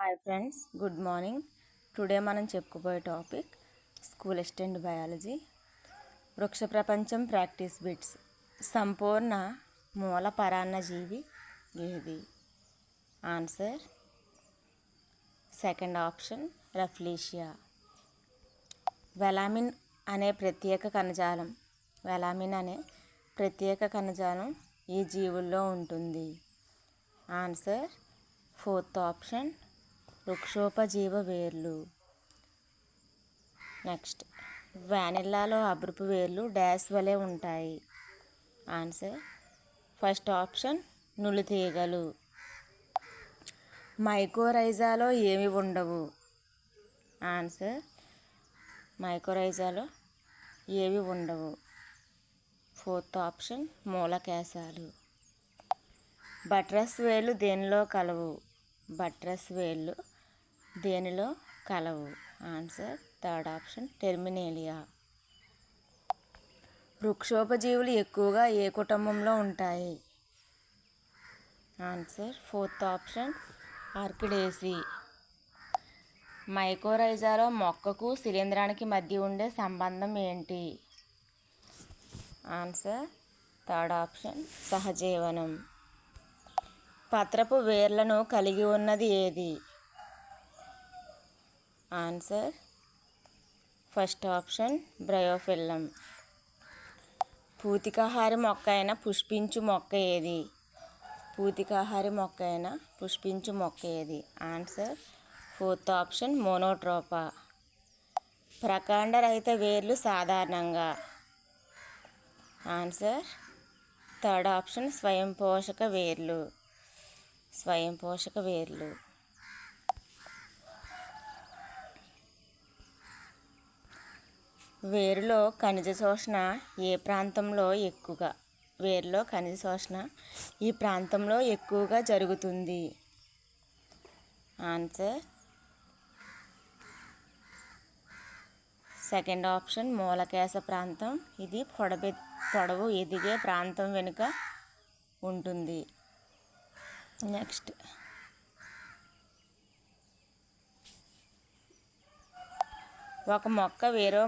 Hi friends, good morning. Today మనం చెప్పుకోబోయే topic school assistant biology. వృక్ష ప్రపంచం ప్రాక్టీస్ బిట్స్. సంపూర్ణ మూల పరాన్నజీవి ఏది? Answer second option Rafflesia. Velamen అనే ప్రత్యేక కణజాలం ఈ జీవుల్లో ఉంటుంది. ఆన్సర్ ఫోర్త్ ఆప్షన్ వృక్షోపజీవ వేర్లు. నెక్స్ట్, వానిల్లాలో అబ్రపు వేర్లు డాష్ వలె ఉంటాయి. ఆన్సర్ ఫస్ట్ ఆప్షన్ నులితీగలు. మైకోరైజాలో ఏమి ఉండవు? ఆన్సర్ మైకోరైజాలో ఏవి ఉండవు. Fourth option మూలకేశాలు. బట్రస్ వేర్లు దేనిలో కలవు? బట్రస్ వేర్లు దేనిలో కలవు? Answer third option Terminalia. వృక్షోపజీవులు ఎక్కువగా ఏ కుటుంబంలో ఉంటాయి? Answer fourth option Orchidaceae. మైకోరైజాలో మొక్కకు శిలీంధ్రానికి మధ్య ఉండే సంబంధం ఏంటి? ఆన్సర్ థర్డ్ ఆప్షన్ సహజీవనం. పత్రపు వేర్లను కలిగి ఉన్నది ఏది? Answer first option Bryophyllum. పూతికాహారి మొక్క అయిన పుష్పించు మొక్క ఏది? పుష్పించు మొక్క ఏది? Answer fourth option Monotropa. ప్రకాండరహిత వేర్లు సాధారణంగా? ఆన్సర్ థర్డ్ ఆప్షన్ స్వయంపోషక వేర్లు. వేరులో ఖనిజ శోషణ ఈ ప్రాంతంలో ఎక్కువగా జరుగుతుంది. ఆన్సర్ సెకండ్ ఆప్షన్ మూలకేశ ప్రాంతం. ఇది పొడవు ఎదిగే ప్రాంతం వెనుక ఉంటుంది. నెక్స్ట్, ఒక మొక్క వేరొక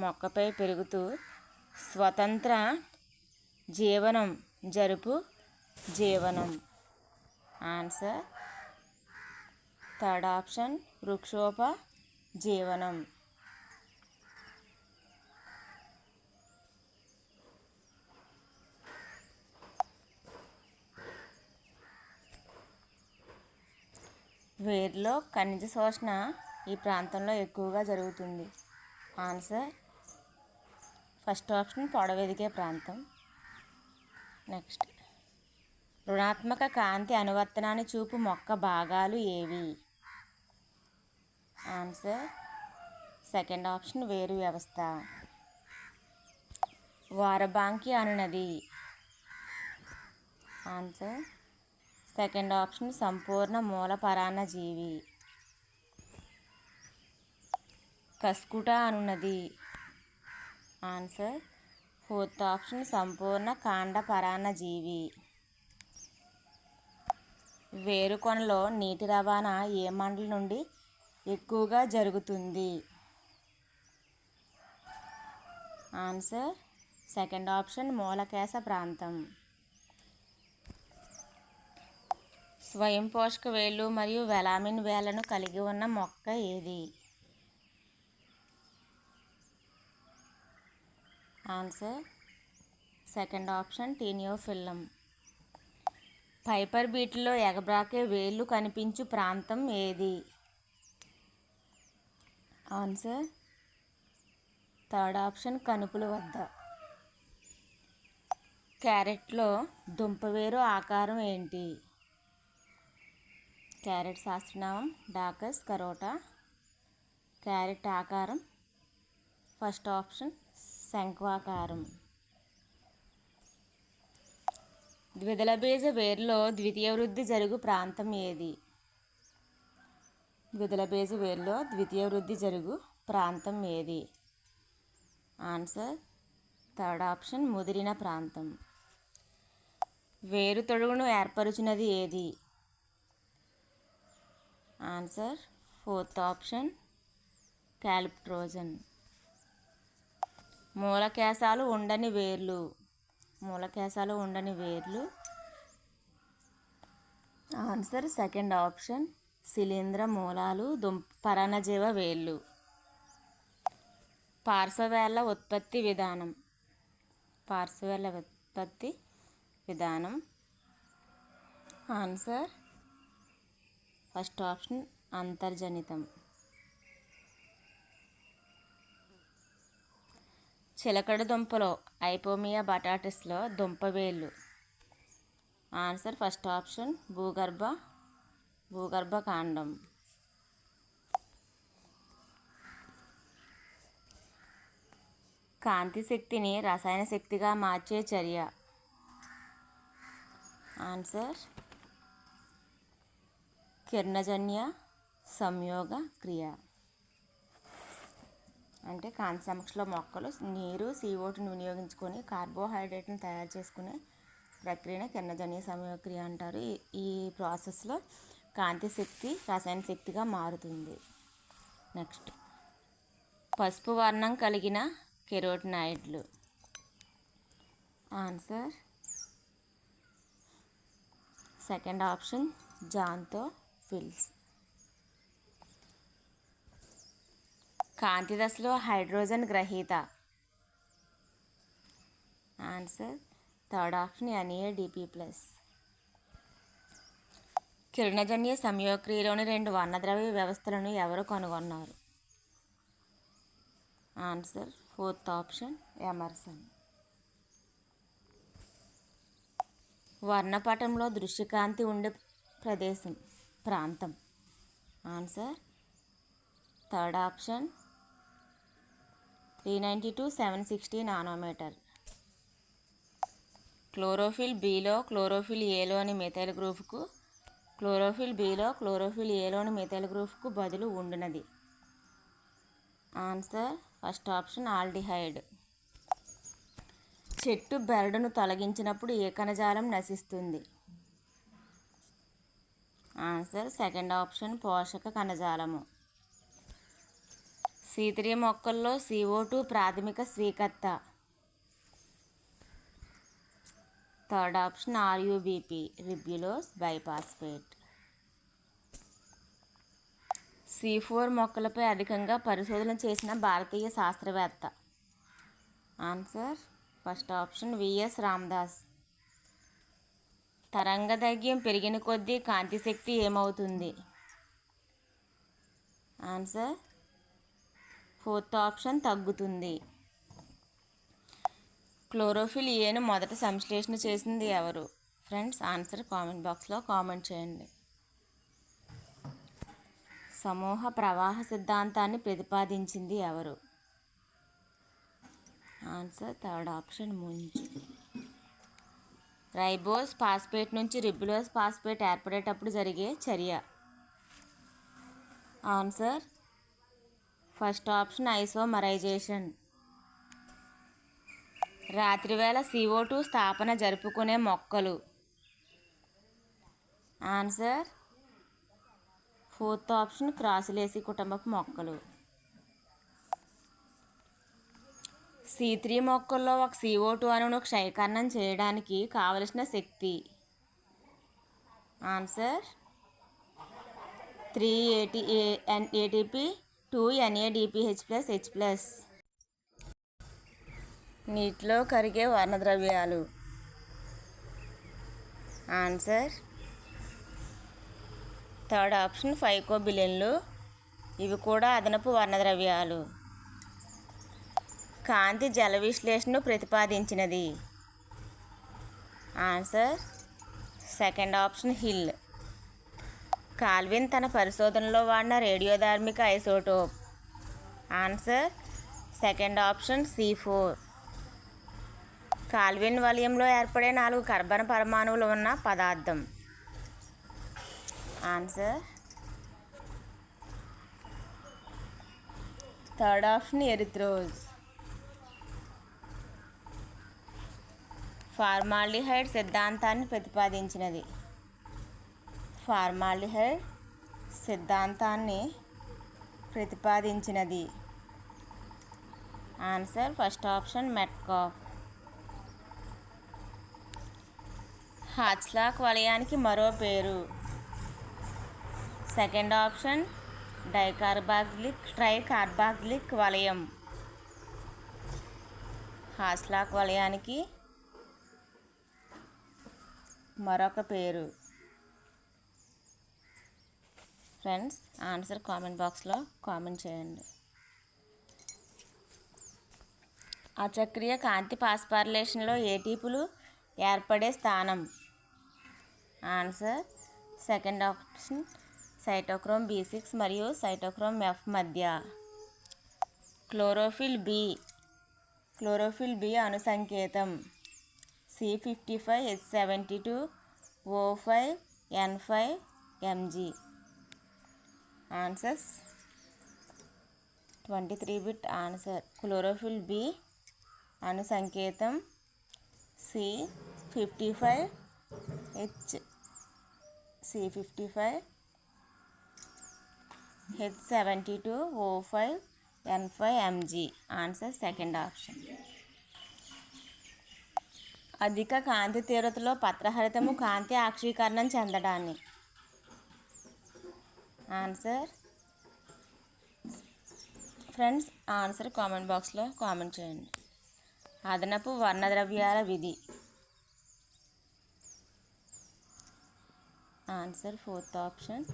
మొక్కపై పెరుగుతూ స్వతంత్ర జీవనం జరుపు జీవనం. ఆన్సర్ థర్డ్ ఆప్షన్ వృక్షోపజీవనం. వేర్లో ఖనిజ శోషణ ఈ ప్రాంతంలో ఎక్కువగా జరుగుతుంది. ఆన్సర్ ఫస్ట్ ఆప్షన్ పొడవెదిగే ప్రాంతం. నెక్స్ట్, రుణాత్మక కాంతి అనువర్తనాన్ని చూపు మొక్క భాగాలు ఏవి? ఆన్సర్ సెకండ్ ఆప్షన్ వేరు వ్యవస్థ. వారబాంకి అనునది? ఆన్సర్ సెకండ్ ఆప్షన్ సంపూర్ణ మూల పరాన్నజీవి. కస్కుటా అనునది? ఆన్సర్ ఫోర్త్ ఆప్షన్ సంపూర్ణ కాండ పరాన్నజీవి. వేరుకొనలో నీటి రవాణా ఏ మండలి నుండి ఎక్కువగా జరుగుతుంది? ఆన్సర్ సెకండ్ ఆప్షన్ మూలకేశ ప్రాంతం. స్వయం పోషక వేళ్ళు మరియు వెలామిన్ వేళ్లను కలిగి ఉన్న మొక్క ఏది? Answer second option Taeniophyllum. Piper బీట్లో ఎగబ్రాకే వేళ్ళు కనిపించు ప్రాంతం ఏది? ఆన్సర్ థర్డ్ ఆప్షన్ కనుపుల వద్ద. క్యారెట్లో దుంపవేరు ఆకారం ఏంటి? క్యారెట్ శాస్త్రనామం డాకస్ కరోటా. క్యారెట్ ఆకారం ఫస్ట్ ఆప్షన్ శంఖాకారం. ద్విదళ బీజ వేరులో ద్వితీయ వృద్ధి జరుగు ప్రాంతం ఏది? ఆన్సర్ థర్డ్ ఆప్షన్ ముదిరిన ప్రాంతం. వేరు తొడుగును ఏర్పరుచున్నది ఏది? Answer fourth option calyptrogen. మూలకేశాలు ఉండని వేర్లు. మూలకేశాలు ఉండని వేర్లు. ఆన్సర్ సెకండ్ ఆప్షన్ శిలీంధ్ర మూలాలు పరాన్నజీవ వేళ్ళు. పార్శ్వవేళ్ళ ఉత్పత్తి విధానం. పార్శ్వవేళ్ళ ఉత్పత్తి విధానం. ఆన్సర్ ఫస్ట్ ఆప్షన్ అంతర్జనితం. చిలకడ దుంపలో ఐపోమియా బటాటస్లో దుంపవేళ్ళు. ఆన్సర్ ఫస్ట్ ఆప్షన్ భూగర్భ కాండం. కాంతి శక్తిని రసాయన శక్తిగా మార్చే చర్య. ఆన్సర్ కిరణజన్య సంయోగ క్రియ. అంటే కాంతి సమక్షంలో మొక్కలు నీరు CO2ని వినియోగించుకొని కార్బోహైడ్రేట్ని తయారు చేసుకునే ప్రక్రియనే కిరణజన్య సంయోగ క్రియ అంటారు. ఈ ప్రాసెస్లో కాంతి శక్తి రసాయన శక్తిగా మారుతుంది. నెక్స్ట్ పసుపు వర్ణం కలిగిన కెరోటినాయిడ్లు. Answer second option xanthophylls. కాంతి దశలో హైడ్రోజన్ గ్రహీత. Answer third option NADP+. కిరణజన్య సంయోగక్రియలోని 2 వర్ణద్రవ్య వ్యవస్థలను ఎవరు కనుగొన్నారు? Answer fourth option Emerson. వర్ణపటంలో దృశ్యకాంతి ఉండే ప్రాంతం. Answer third option 390 to 760 nanometre. Chlorophyll బిలో క్లోరోఫిల్ ఏలోని మిథైల్ గ్రూపుకు బదులు ఉండునది. Answer first option aldehyde. చెట్టు బెరడును తొలగించినప్పుడు ఏ కణజాలం నశిస్తుంది? ఆన్సర్ సెకండ్ ఆప్షన్ పోషక కణజాలము. C3 మొక్కల్లో CO2 ప్రాథమిక స్వీకర్త. Third option RUBP ribulose biphosphate. C4 మొక్కలపై అధికంగా పరిశోధన చేసిన భారతీయ శాస్త్రవేత్త. Answer first option VS Ramdas. తరంగదైర్ఘ్యం పెరిగిన కొద్దీ కాంతి శక్తి ఏమవుతుంది? ఆన్సర్ ఫోర్త్ ఆప్షన్ తగ్గుతుంది. క్లోరోఫిల్ ఏను మొదట సంశ్లేషణ చేసింది ఎవరు? ఫ్రెండ్స్ ఆన్సర్ కామెంట్ బాక్స్లో కామెంట్ చేయండి. సమూహ ప్రవాహ సిద్ధాంతాన్ని ప్రతిపాదించింది ఎవరు? Answer third option Munch. Ribose phosphate నుంచి రిబ్యులోస్ ఫాస్ఫేట్ ఏర్పడేటప్పుడు జరిగే చర్య. Answer first option isomerisation. రాత్రివేళ CO2 స్థాపన జరుపుకునే మొక్కలు. ఆన్సర్ ఫోర్త్ ఆప్షన్ క్రాసులేసి కుటుంబపు మొక్కలు. C3 మొక్కల్లో ఒక CO2 అణువును క్షయకరణం చేయడానికి కావలసిన శక్తి. Answer 3 ATP 2 NADPH+H+. నీటిలో కరిగే వర్ణద్రవ్యాలు. ఆన్సర్ థర్డ్ ఆప్షన్ ఫైకోబిలిన్లు. ఇవి కూడా అదనపు వర్ణద్రవ్యాలు. కాంతి జల విశ్లేషణను ప్రతిపాదించినది. Answer second option Hill. Calvin తన పరిశోధనలో వాడిన రేడియోధార్మిక ఐసోటోప్. Answer second option C4. Calvin వలయంలో ఏర్పడే 4 కార్బన్ పరమాణువులు ఉన్న పదార్థం. Answer third option erythrose. Formaldehyde సిద్ధాంతాన్ని ప్రతిపాదించినది. ఫార్మాల్డిహైడ్ సిద్ధాంతాన్ని ప్రతిపాదించినది. Answer first option Metcalf. Hatch Slack వలయానికి మరో పేరు. సెకండ్ ఆప్షన్ ట్రైకార్బాక్సిలిక్ వలయం. హాచ్లాక్ వలయానికి మరొక పేరు. ఫ్రెండ్స్ ఆన్సర్ కామెంట్ బాక్స్లో కామెంట్ చేయండి. అచక్రీయ కాంతి ఫాస్ఫారిలేషన్లో ఏటీపులు ఏర్పడే స్థానం. Answer second option cytochrome B6 మరియు సైటోక్రోమ్ F మధ్య. క్లోరోఫిల్ బి అణు సంకేతం C55H72O5N5Mg. Answers 23 bit answer. Chlorophyll B అణు సంకేతం C55H72O5N5Mg. Answer second option. అధిక కాంతి తీవ్రతలో పత్రహరితము కాంతి ఆక్షీకరణం చెందడాన్ని. ఆన్సర్ ఫ్రెండ్స్ ఆన్సర్ కామెంట్ బాక్స్లో కామెంట్ చేయండి. అదనపు వర్ణద్రవ్యాల విధి. ఆన్సర్ ఫోర్త్ ఆప్షన్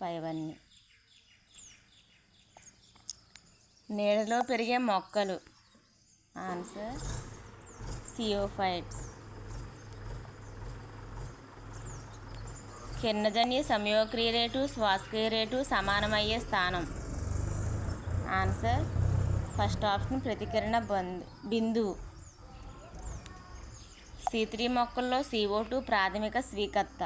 పైవన్నీ. నీడలో పెరిగే మొక్కలు. ఆన్సర్ సియోఫైట్స్. కిరణజన్య సంయోగక్రియ రేటు శ్వాసక్రియ రేటు సమానమయ్యే స్థానం. ఆన్సర్ ఫస్ట్ ఆప్షన్ ప్రతికిరణ బిందువు. C3 మొక్కల్లో CO2 ప్రాథమిక స్వీకర్త.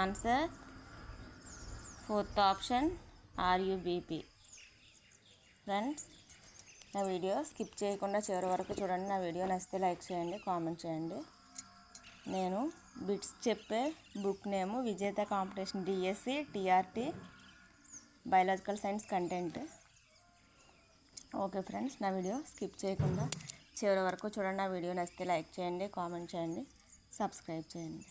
Answer fourth option RUBP. Friends నా వీడియో స్కిప్ చేయకుండా చివరి వరకు చూడండి. నా వీడియో నచ్చితే లైక్ చేయండి, కామెంట్ చేయండి. నేను బిట్స్ చెప్పే బుక్ నేము విజేత competition DSC TRT biological science content. Okay friends నా వీడియో స్కిప్ చేయకుండా చివరి వరకు చూడండి. నా వీడియో నచ్చితే లైక్ చేయండి, కామెంట్ చేయండి, సబ్స్క్రైబ్ చేయండి.